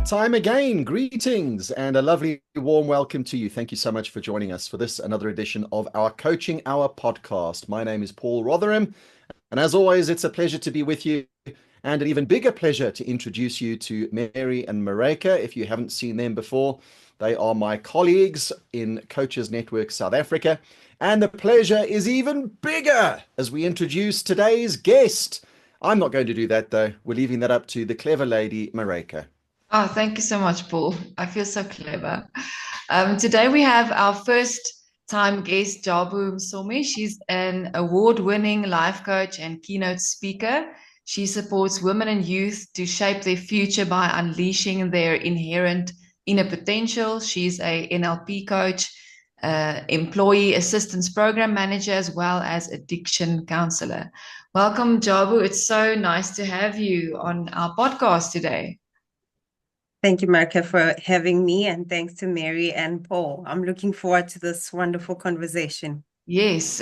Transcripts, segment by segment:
That time again. Greetings and a lovely warm welcome to you. Thank you so much for joining us for this another edition of our Coaching Hour podcast. My name is Paul Rotherham, and as always, it's a pleasure to be with you, and an even bigger pleasure to introduce you to Mary and Mareka. If you haven't seen them before, they are my colleagues in Coaches Network South Africa, and the pleasure is even bigger as we introduce today's guest. I'm not going to do that though. We're leaving that up to the clever lady Mareka. Oh, thank you so much, Paul. I feel so clever. Today we have our first time guest, Jabu Msomi. She's an award-winning life coach and keynote speaker. She supports women and youth to shape their future by unleashing their inherent inner potential. She's a NLP coach, employee assistance program manager, as well as addiction counselor. Welcome, Jabu. It's so nice to have you on our podcast today. Thank you, Marka, for having me, and thanks to Mary and Paul. I'm looking forward to this wonderful conversation. Yes,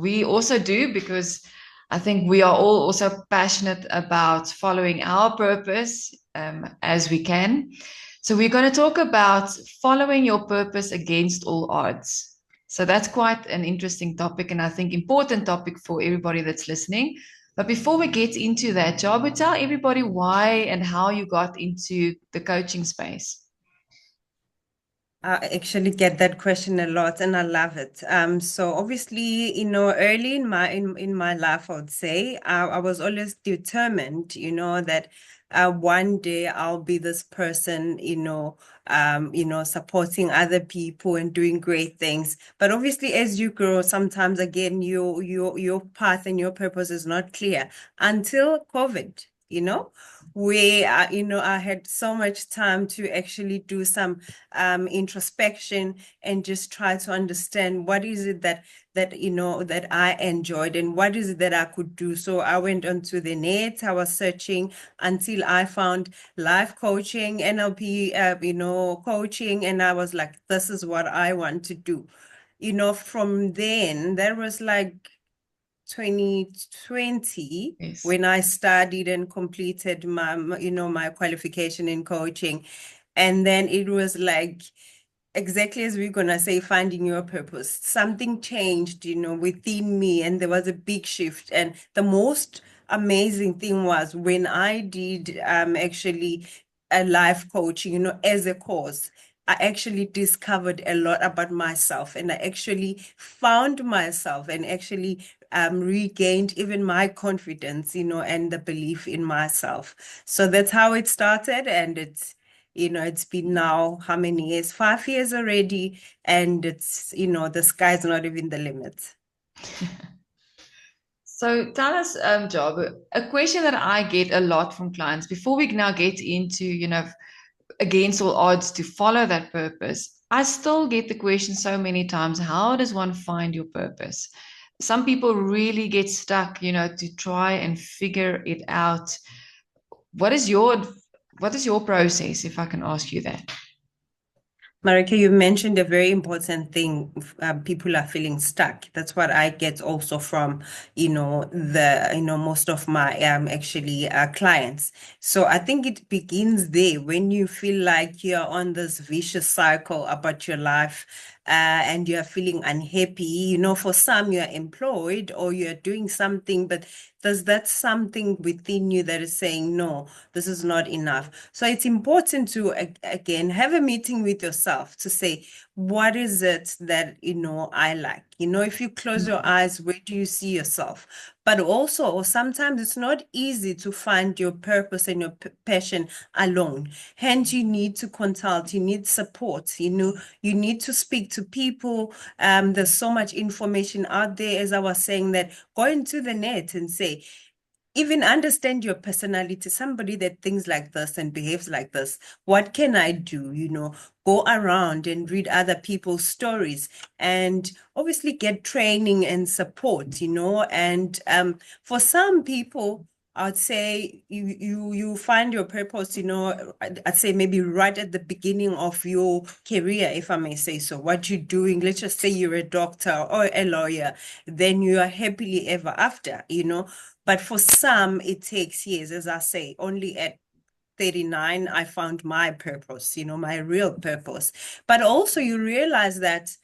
we also do because I think we are all also passionate about following our purpose as we can. So we're going to talk about following your purpose against all odds. So that's quite an interesting topic, and I think important topic for everybody that's listening. But before we get into that, Jabu, tell everybody why and how you got into the coaching space. I actually get that question a lot, and I love it. So obviously, early in my life, I would say, I was always determined, that one day I'll be this person, supporting other people and doing great things. But obviously, as you grow, sometimes again, your path and your purpose is not clear until COVID, where I had so much time to actually do some introspection and just try to understand what is it that that I enjoyed and what is it that I could do. So I went onto the net. I was searching until I found life coaching, NLP, coaching, and I was like, this is what I want to do. From then there was like 2020 Yes. when I studied and completed my qualification in coaching. And then it was like exactly as we're gonna say, finding your purpose. Something changed, within me, and there was a big shift. And the most amazing thing was when I did actually a life coaching, as a course. I actually discovered a lot about myself, and I actually found myself and actually regained even my confidence, and the belief in myself. So that's how it started, and it's been now how many years? 5 years already, and it's the sky's not even the limit. So tell us, Job, a question that I get a lot from clients before we now get into, against all odds to follow that purpose. I still get the question so many times, how does one find your purpose? Some people really get stuck, to try and figure it out. What is your process, if I can ask you that? Marika, you mentioned a very important thing. People are feeling stuck. That's what I get also from, most of my actually clients. So I think it begins there when you feel like you're on this vicious cycle about your life. And you're feeling unhappy, for some you're employed or you're doing something, but there's that something within you that is saying, no, this is not enough. So it's important to, again, have a meeting with yourself to say, what is it that, I like? If you close your eyes, where do you see yourself? But also, sometimes it's not easy to find your purpose and your passion alone. Hence, you need to consult, you need support, you need to speak to people. There's so much information out there, as I was saying, that go into the net and say, even understand your personality, somebody that thinks like this and behaves like this. What can I do? Go around and read other people's stories and obviously get training and support, and for some people, I'd say you find your purpose, I'd say maybe right at the beginning of your career, if I may say so. What you're doing, let's just say you're a doctor or a lawyer, then you are happily ever after, But for some, it takes years, as I say, only at 39, I found my purpose, my real purpose. But also you realize that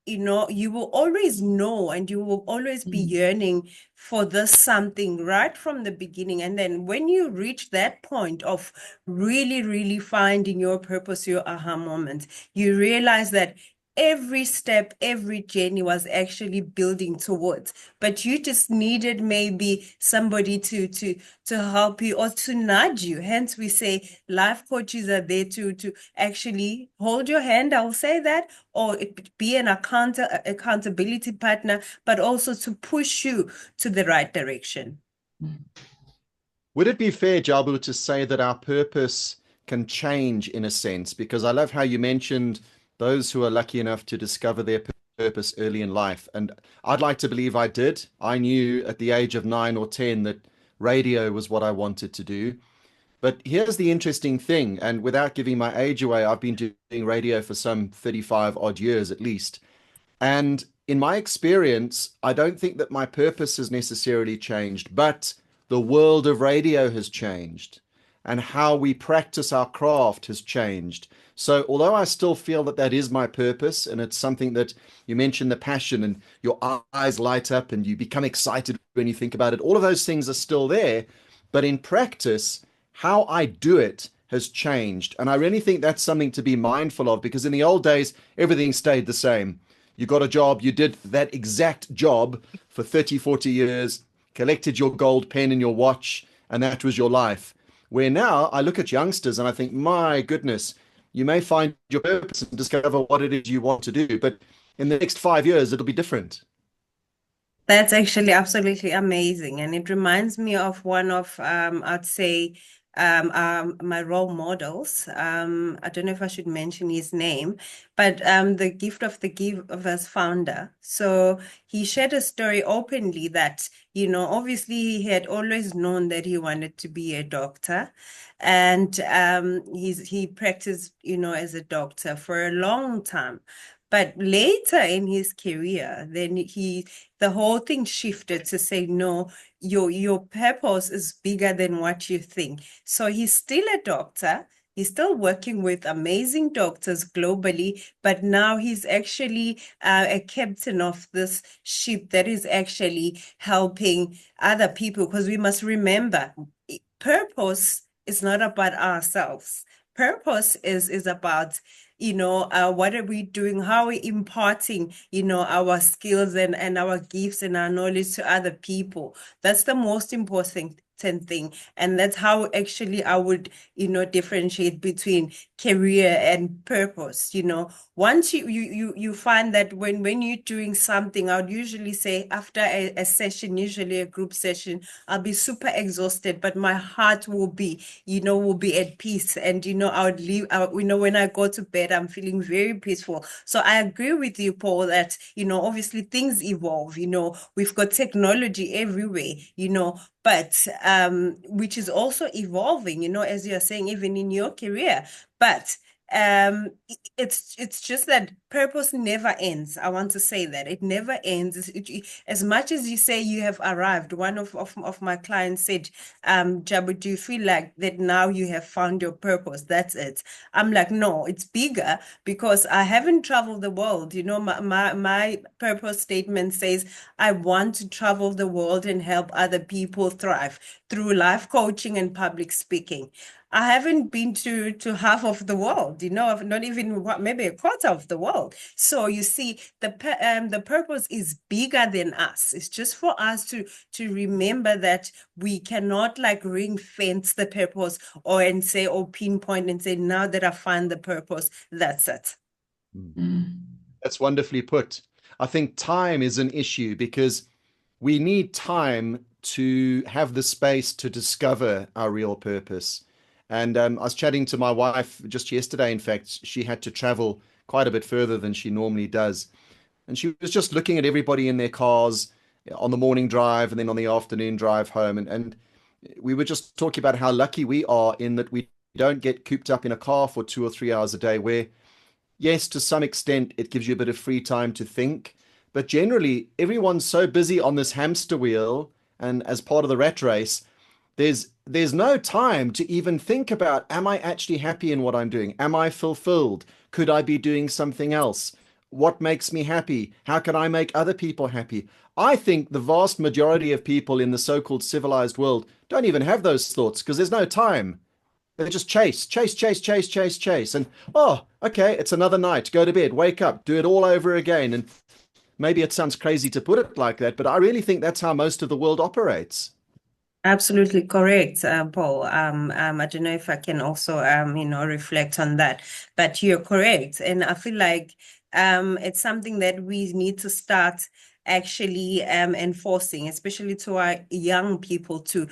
you will always know and you will always be yearning for this something right from the beginning. And then when you reach that point of really, really finding your purpose, your aha moment, you realize that every step, every journey was actually building towards, but you just needed maybe somebody to help you or to nudge you. Hence, we say life coaches are there to actually hold your hand, I'll say that, or be an accountability partner, but also to push you to the right direction. Would it be fair, Jabu, to say that our purpose can change in a sense? Because I love how you mentioned those who are lucky enough to discover their purpose early in life. And I'd like to believe I did. I knew at the age of 9 or 10 that radio was what I wanted to do. But here's the interesting thing, and without giving my age away, I've been doing radio for some 35 odd years at least. And in my experience, I don't think that my purpose has necessarily changed, but the world of radio has changed and how we practice our craft has changed. So, although I still feel that that is my purpose, and it's something that you mentioned the passion and your eyes light up and you become excited when you think about it, all of those things are still there. But in practice, how I do it has changed. And I really think that's something to be mindful of because in the old days, everything stayed the same. You got a job, you did that exact job for 30, 40 years, collected your gold pen and your watch, and that was your life. Where now I look at youngsters and I think, my goodness, you may find your purpose and discover what it is you want to do, but in the next 5 years, it'll be different. That's actually absolutely amazing. And it reminds me of one of, I'd say, my role models. I don't know if I should mention his name, but the Gift of the Giver's founder. So he shared a story openly that, obviously he had always known that he wanted to be a doctor. And he practiced, as a doctor for a long time. But later in his career, then the whole thing shifted to say, no, your purpose is bigger than what you think. So he's still a doctor. He's still working with amazing doctors globally, but now he's actually a captain of this ship that is actually helping other people. Because we must remember, purpose is not about ourselves. Purpose is about what are we doing? How are we imparting, our skills and our gifts and our knowledge to other people? That's the most important thing. And that's how actually I would, differentiate between career and purpose. Once you find that when you're doing something, I would usually say after a session, usually a group session, I'll be super exhausted, but my heart will be at peace. And, I would leave, when I go to bed, I'm feeling very peaceful. So I agree with you, Paul, that, obviously things evolve, we've got technology everywhere, but which is also evolving, as you're saying, even in your career. But it's just that purpose never ends. I want to say that it never ends. As much as you say you have arrived, one of my clients said, Jabu, do you feel like that now you have found your purpose? That's it. I'm like, no, it's bigger because I haven't traveled the world. My purpose statement says I want to travel the world and help other people thrive through life coaching and public speaking. I haven't been to half of the world, not even maybe a quarter of the world. So you see, the purpose is bigger than us. It's just for us to remember that we cannot like ring fence the purpose and say or pinpoint and say, now that I find the purpose, that's it. That's wonderfully put. I think time is an issue because we need time to have the space to discover our real purpose. And I was chatting to my wife just yesterday. In fact, she had to travel quite a bit further than she normally does. And she was just looking at everybody in their cars on the morning drive and then on the afternoon drive home. And we were just talking about how lucky we are in that we don't get cooped up in a car for 2 or 3 hours a day, where, yes, to some extent, it gives you a bit of free time to think. But generally, everyone's so busy on this hamster wheel and as part of the rat race, there's no time to even think about, am I actually happy in what I'm doing? Am I fulfilled? Could I be doing something else? What makes me happy? How can I make other people happy? I think the vast majority of people in the so-called civilized world don't even have those thoughts because there's no time. They just chase, chase, chase, chase, chase, chase. And oh, okay, it's another night. Go to bed, wake up, do it all over again. And maybe it sounds crazy to put it like that, but I really think that's how most of the world operates. Absolutely correct, Paul. I don't know if I can also, reflect on that, but you're correct. And I feel like it's something that we need to start actually enforcing, especially to our young people to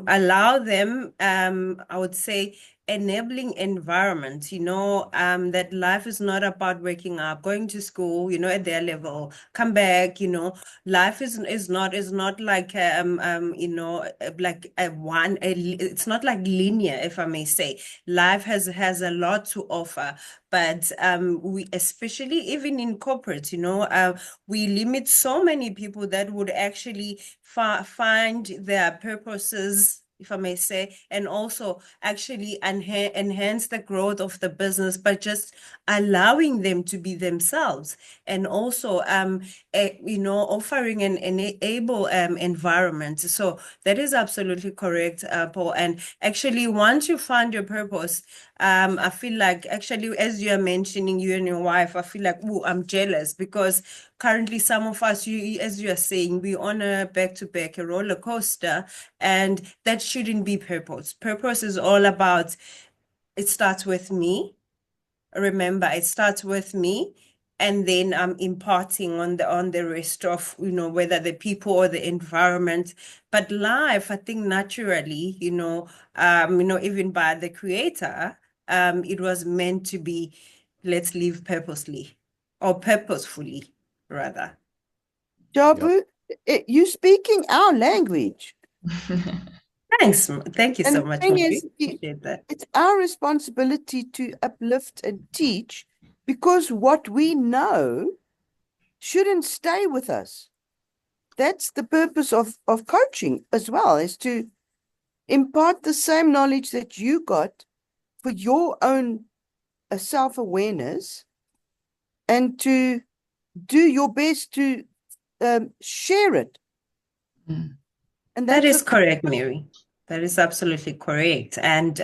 allow them, I would say, enabling environment, that life is not about waking up, going to school, at their level, come back, life is not like like it's not like linear, if I may say. Life has a lot to offer, but we, especially even in corporate, we limit so many people that would actually find their purposes, if I may say, and also actually enhance the growth of the business by just allowing them to be themselves, and also offering an enable environment. So that is absolutely correct, Paul. And actually, once you find your purpose, I feel like, actually, as you are mentioning, you and your wife, I feel like, oh, I'm jealous because currently some of us, as you are saying, we on a back-to-back, a roller coaster, and that shouldn't be purpose. Purpose is all about, it starts with me. Remember, it starts with me, and then I'm imparting on the rest of, whether the people or the environment. But life, I think naturally, even by the creator, it was meant to be, let's live purposely, or purposefully rather. Yep. Jabu, you speaking our language. Thanks. Thank you And so the much, thing Mary. is, Appreciate that. it's our responsibility to uplift and teach, because what we know shouldn't stay with us. That's the purpose of coaching as well, is to impart the same knowledge that you got for your own self-awareness, and to do your best to share it. Mm. And That that's is correct, Mary. That is absolutely correct. And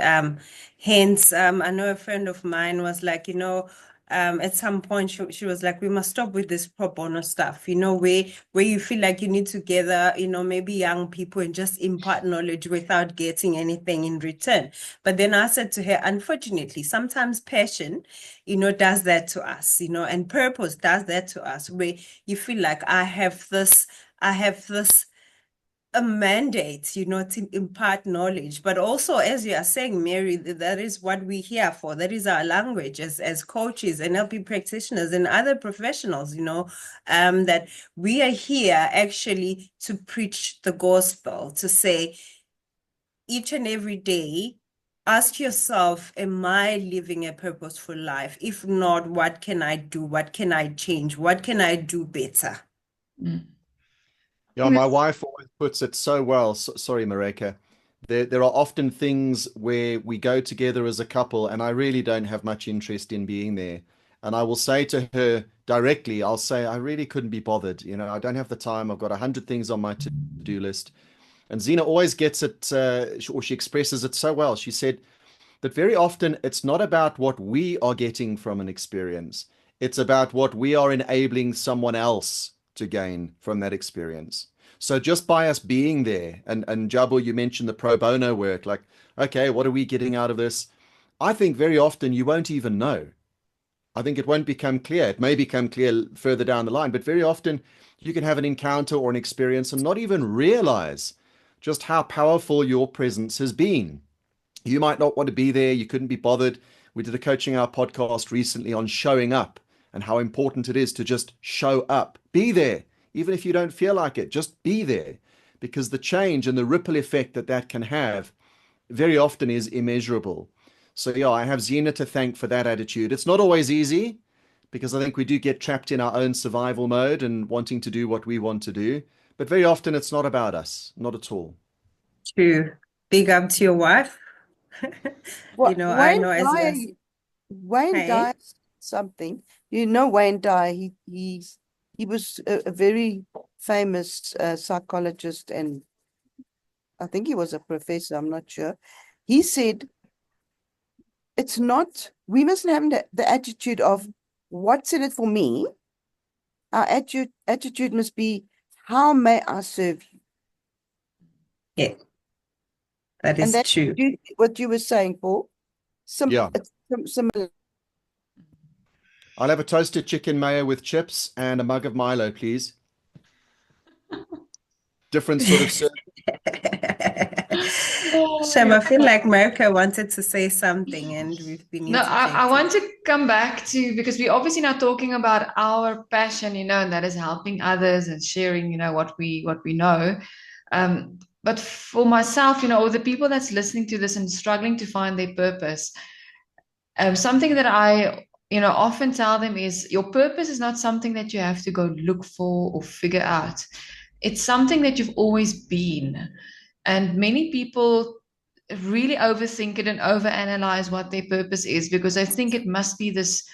hence, I know a friend of mine was like, at some point she was like, we must stop with this pro bono stuff, where you feel like you need to gather, maybe young people and just impart knowledge without getting anything in return. But then I said to her, unfortunately, sometimes passion, does that to us, and purpose does that to us, where you feel like I have this a mandate, to impart knowledge. But also, as you are saying, Mary, that is what we're here for. That is our language as coaches, NLP practitioners, and other professionals, that we are here actually to preach the gospel, to say each and every day, ask yourself, am I living a purposeful life? If not, what can I do? What can I change? What can I do better? Mm. Yeah, my wife always puts it so well. Sorry, Mareka. There are often things where we go together as a couple, and I really don't have much interest in being there. And I will say to her directly, I'll say, I really couldn't be bothered. I don't have the time. I've got 100 things on my to-do list. And Zena always gets it, or she expresses it so well. She said that very often it's not about what we are getting from an experience. It's about what we are enabling someone else to gain from that experience. So just by us being there, and Jabu, you mentioned the pro bono work, like, okay, what are we getting out of this? I think very often you won't even know. I think it won't become clear. It may become clear further down the line, but very often you can have an encounter or an experience and not even realize just how powerful your presence has been. You might not want to be there. You couldn't be bothered. We did a Coaching Hour podcast recently on showing up and how important it is to just show up. Be there. Even if you don't feel like it, just be there. Because the change and the ripple effect that can have very often is immeasurable. So yeah, I have Zena to thank for that attitude. It's not always easy, because I think we do get trapped in our own survival mode and wanting to do what we want to do. But very often it's not about us, not at all. To big up to your wife. What I know as you are. Wayne Hey. Dyer said something. You know Wayne Dyer, he was a very famous psychologist, and I think he was a professor, I'm not sure. He said it's not, we mustn't have the attitude of what's in it for me. Our attitude must be, how may I serve you? Yeah, that And is that's true. what you were saying, Paul. Yeah. It's similar. I'll have a toasted chicken mayo with chips and a mug of Milo, please. Different sort of service. Shem, I feel like America wanted to say something and we've been No, I interjected. want to come back to, because we're obviously now talking about our passion, and that is helping others and sharing, what we know. But for myself, or the people that's listening to this and struggling to find their purpose, something that I, often tell them is your purpose is not something that you have to go look for or figure out. It's something that you've always been. And many people really overthink it and overanalyze what their purpose is, because they think it must be this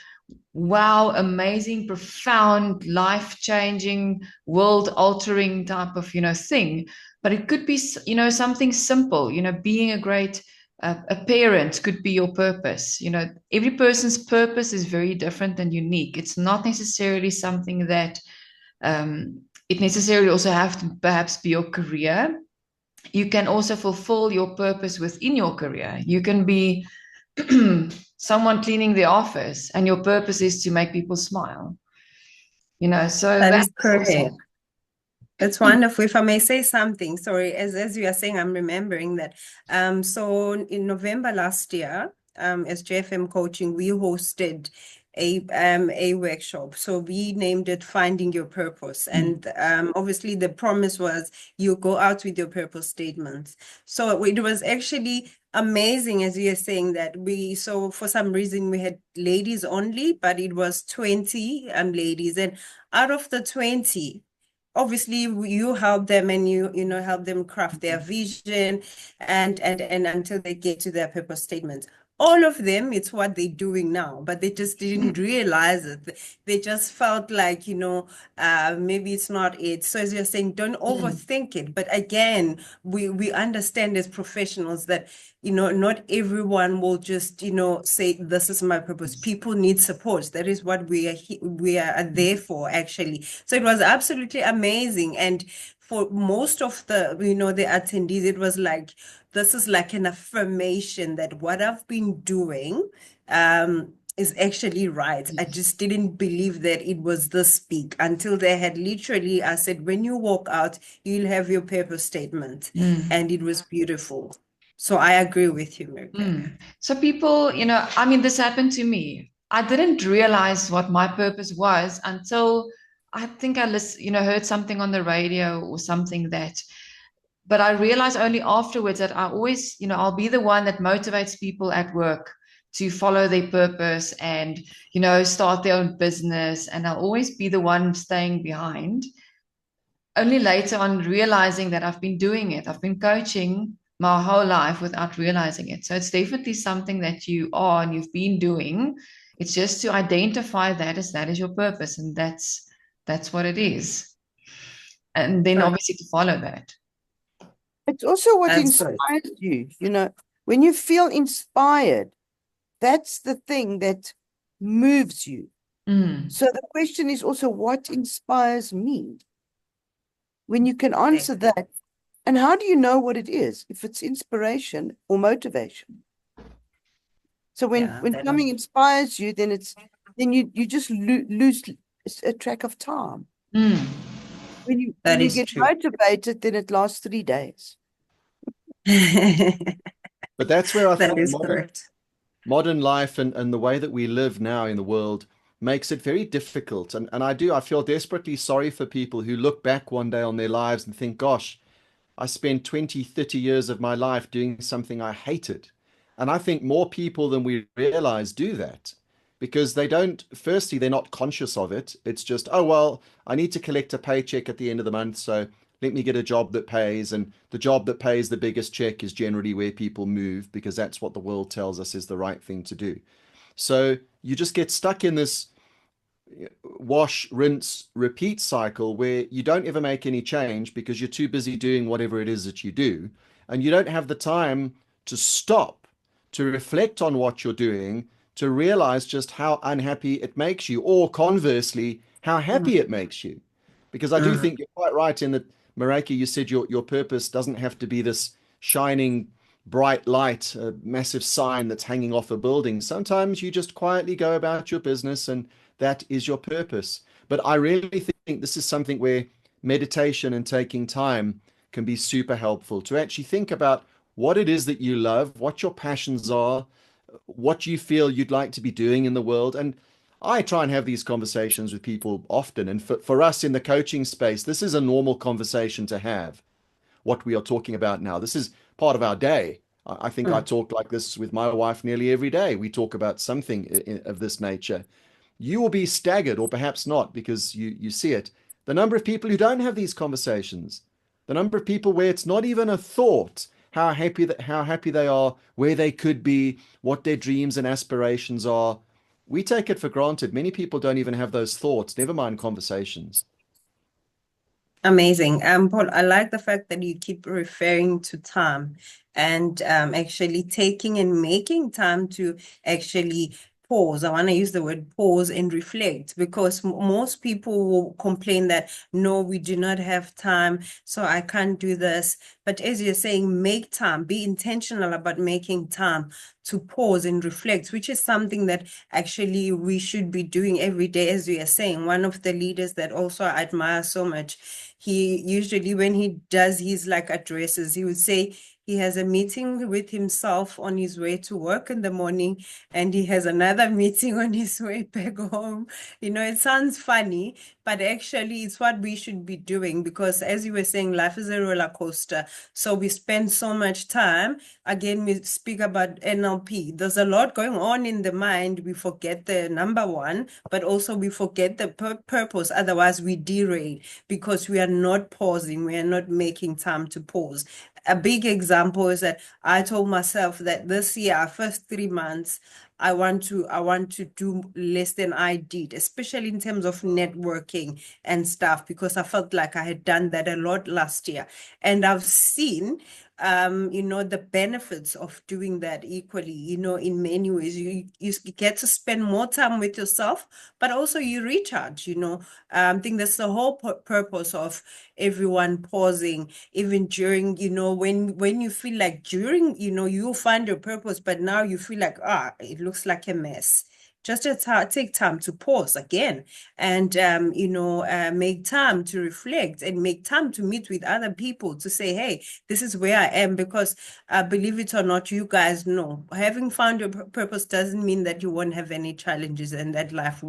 wow, amazing, profound, life-changing, world-altering type of, thing. But it could be, something simple, being a great a parent could be your purpose. Every person's purpose is very different and unique. It's not necessarily something that it necessarily also have to perhaps be your career. You can also fulfill your purpose within your career. You can be someone cleaning the office and your purpose is to make people smile. So That that's is correct. also... That's wonderful. If I may say something, sorry, as you are saying, I'm remembering that. So in November last year, as JFM Coaching, we hosted a workshop. So we named it Finding Your Purpose. And obviously the promise was you go out with your purpose statements. So it was actually amazing, as you're saying, that so for some reason we had ladies only, but it was 20 ladies. And out of the 20, obviously you help them and you help them craft their vision and until they get to their purpose statement. All of them, it's what they're doing now, but they just didn't realize it. They just felt like, maybe it's not it. So as you're saying, don't overthink it. But again, we understand as professionals that, not everyone will just, say, this is my purpose. People need support. That is what we are there for, actually. So it was absolutely amazing. And for most of the, the attendees, it was like, this is like an affirmation that what I've been doing is actually right. I just didn't believe that it was this big until they had literally, I said, when you walk out, you'll have your purpose statement. And it was beautiful. So I agree with you, Mary. So people, this happened to me. I didn't realize what my purpose was until I think I heard something on the radio or something but I realized only afterwards that I always, I'll be the one that motivates people at work to follow their purpose and, start their own business. And I'll always be the one staying behind. Only later on realizing that I've been doing it. I've been coaching my whole life without realizing it. So it's definitely something that you are and you've been doing. It's just to identify that is your purpose, and that's what it is. And then obviously to follow that. It's also what That's right. inspires you. When you feel inspired, that's the thing that moves you. So the question is also, what inspires me? When you can answer that, and how do you know what it is, if it's inspiration or motivation? So when something inspires you, then you just lose a track of time. When you get motivated, then it lasts 3 days. But that's where I That think is correct. modern life and the way that we live now in the world makes it very difficult. And I feel desperately sorry for people who look back one day on their lives and think, gosh, I spent 20, 30 years of my life doing something I hated. And I think more people than we realize do that because firstly, they're not conscious of it. It's just, oh, well, I need to collect a paycheck at the end of the month. So let me get a job that pays. And the job that pays the biggest check is generally where people move, because that's what the world tells us is the right thing to do. So you just get stuck in this wash, rinse, repeat cycle where you don't ever make any change because you're too busy doing whatever it is that you do. And you don't have the time to stop, to reflect on what you're doing, to realize just how unhappy it makes you, or conversely, how happy it makes you. Because I do Mm. think you're quite right in that, Mareka, you said your purpose doesn't have to be this shining bright light, a massive sign that's hanging off a building. Sometimes you just quietly go about your business and that is your purpose. But I really think this is something where meditation and taking time can be super helpful to actually think about what it is that you love, what your passions are, what you feel you'd like to be doing in the world. And I try and have these conversations with people often. And for us in the coaching space, this is a normal conversation to have, what we are talking about now. This is part of our day. I think I Mm. talk like this with my wife nearly every day. We talk about something of this nature. You will be staggered, or perhaps not, because you see it. The number of people who don't have these conversations, the number of people where it's not even a thought, how happy they are, where they could be, what their dreams and aspirations are. We take it for granted. Many people don't even have those thoughts, never mind conversations. Amazing. Paul, I like the fact that you keep referring to time and actually taking and making time to actually pause. I want to use the word pause and reflect, because most people will complain that, no, we do not have time, so I can't do this. But as you're saying, make time, be intentional about making time to pause and reflect, which is something that actually we should be doing every day. As you are saying, one of the leaders that also I admire so much, he usually, when he does his like addresses, he would say he has a meeting with himself on his way to work in the morning, and he has another meeting on his way back home. It sounds funny, but actually it's what we should be doing, because as you were saying, life is a roller coaster. So we spend so much time. Again, we speak about NLP. There's a lot going on in the mind. We forget the number one, but also we forget the purpose. Otherwise, we derail because we are not pausing. We are not making time to pause. A big example is that I told myself that this year, first 3 months, I want to do less than I did, especially in terms of networking and stuff, because I felt like I had done that a lot last year. And I've seen the benefits of doing that equally, in many ways. You get to spend more time with yourself, but also you recharge. I think that's the whole purpose of everyone pausing, even during, when you feel like during, you'll find your purpose, but now you feel like, it looks like a mess. Just take time to pause again and, make time to reflect and make time to meet with other people to say, hey, this is where I am. Because believe it or not, you guys know, having found your purpose doesn't mean that you won't have any challenges and that life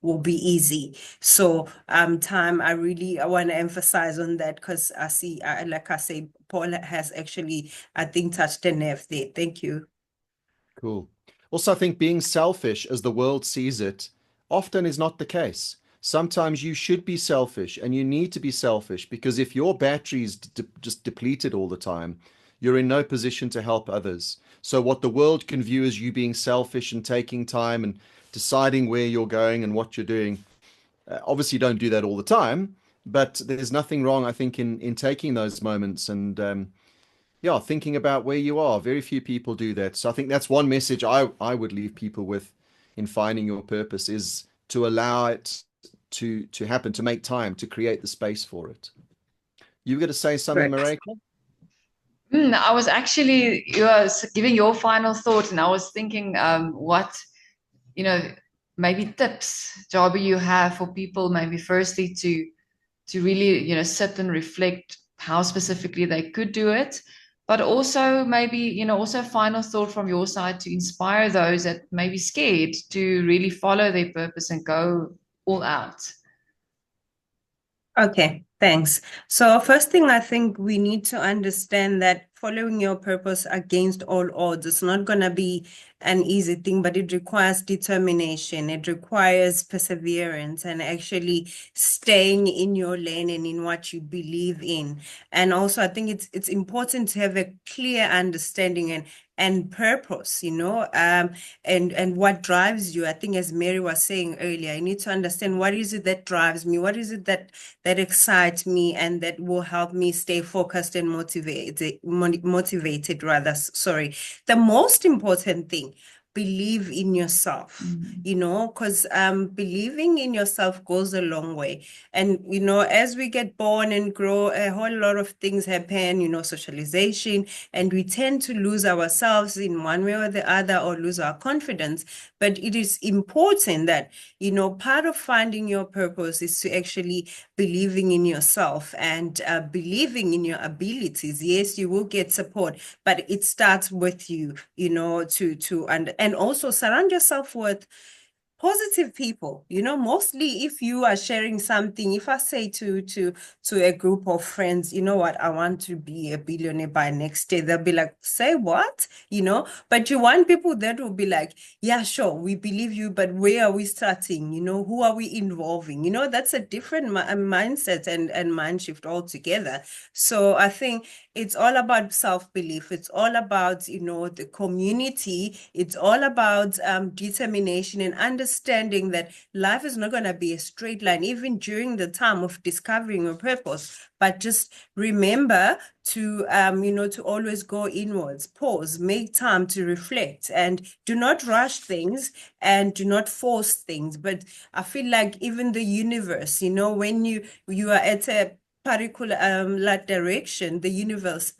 will be easy. So time, I want to emphasize on that, because I see, like I say, Paul has actually, I think, touched a nerve there. Thank you. Cool. Also, I think being selfish as the world sees it often is not the case. Sometimes you should be selfish and you need to be selfish, because if your battery's just depleted all the time, you're in no position to help others. So what the world can view as you being selfish and taking time and deciding where you're going and what you're doing, obviously don't do that all the time, but there's nothing wrong, I think, in taking those moments and yeah, thinking about where you are. Very few people do that. So I think that's one message I would leave people with in finding your purpose, is to allow it to happen, to make time, to create the space for it. You were going to say something, Correct. Mareka? I was actually, you were giving your final thought, and I was thinking, what, you know, maybe tips, Jabu, you have for people, maybe firstly to really, sit and reflect how specifically they could do it, but also maybe, also a final thought from your side to inspire those that may be scared to really follow their purpose and go all out. Okay, thanks. So first thing, I think we need to understand that following your purpose against all odds. It's not going to be an easy thing, but it requires determination. It requires perseverance and actually staying in your lane and in what you believe in. And also, I think it's important to have a clear understanding and purpose, and what drives you. I think, as Mary was saying earlier, you need to understand what is it that drives me, what is it that excites me, and that will help me stay focused and motivated rather. Sorry. The most important thing, believe in yourself, because believing in yourself goes a long way. And, as we get born and grow, a whole lot of things happen, socialization, and we tend to lose ourselves in one way or the other, or lose our confidence. But it is important that, part of finding your purpose is to actually believing in yourself and believing in your abilities. Yes, you will get support, but it starts with you, and also surround yourself with positive people. Mostly if you are sharing something, if I say to a group of friends, you know what, I want to be a billionaire by next year, they'll be like, say what? But you want people that will be like, yeah, sure, we believe you, but where are we starting? Who are we involving? That's a different mindset and mind shift altogether. So I think it's all about self-belief. It's all about, the community. It's all about determination and understanding that life is not going to be a straight line, even during the time of discovering your purpose. But just remember to, to always go inwards, pause, make time to reflect, and do not rush things and do not force things. But I feel like even the universe, when you are at a particular direction, the universe,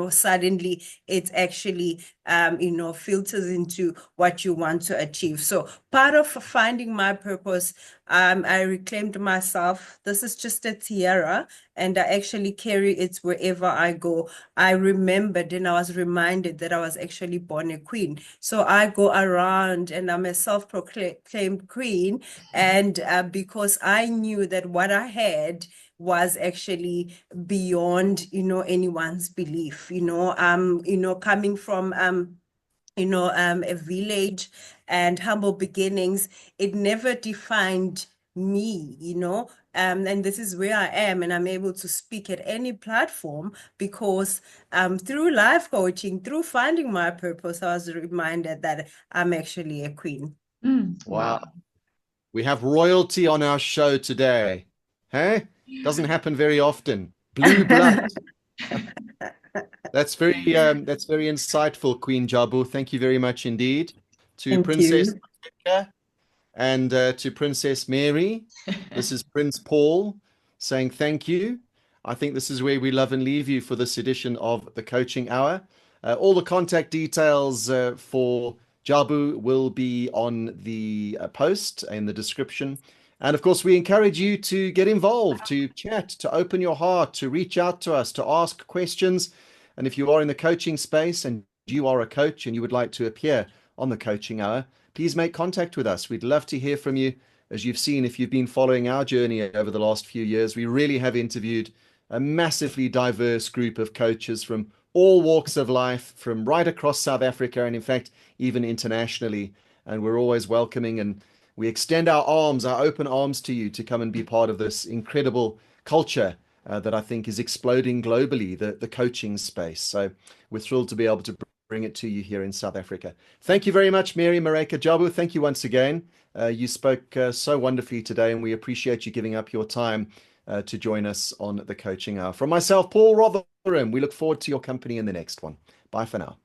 suddenly it actually filters into what you want to achieve. So part of finding my purpose, I reclaimed myself. This is just a tiara, and I actually carry it wherever I go. I remembered and I was reminded that I was actually born a queen. So I go around and I'm a self-proclaimed queen, and because I knew that what I had was actually beyond, anyone's belief, coming from, a village and humble beginnings, it never defined me, and this is where I am, and I'm able to speak at any platform because through life coaching, through finding my purpose, I was reminded that I'm actually a queen. Wow. We have royalty on our show today. Hey? Doesn't happen very often. Blue blood. That's very insightful, Queen Jabu. Thank you very much indeed. To Thank Princess you. Rebecca and to Princess Mary. This is Prince Paul saying thank you. I think this is where we love and leave you for this edition of the Coaching Hour. All the contact details for Jabu will be on the post in the description. And of course, we encourage you to get involved, to chat, to open your heart, to reach out to us, to ask questions. And if you are in the coaching space and you are a coach and you would like to appear on the Coaching Hour, please make contact with us. We'd love to hear from you. As you've seen, if you've been following our journey over the last few years, we really have interviewed a massively diverse group of coaches from all walks of life, from right across South Africa, and in fact, even internationally. And we're always welcoming, and we extend our arms, our open arms to you to come and be part of this incredible culture that I think is exploding globally, the coaching space. So we're thrilled to be able to bring it to you here in South Africa. Thank you very much, Mary, Mareka, Jabu. Thank you once again. You spoke so wonderfully today, and we appreciate you giving up your time to join us on the Coaching Hour. From myself, Paul Rotherham, we look forward to your company in the next one. Bye for now.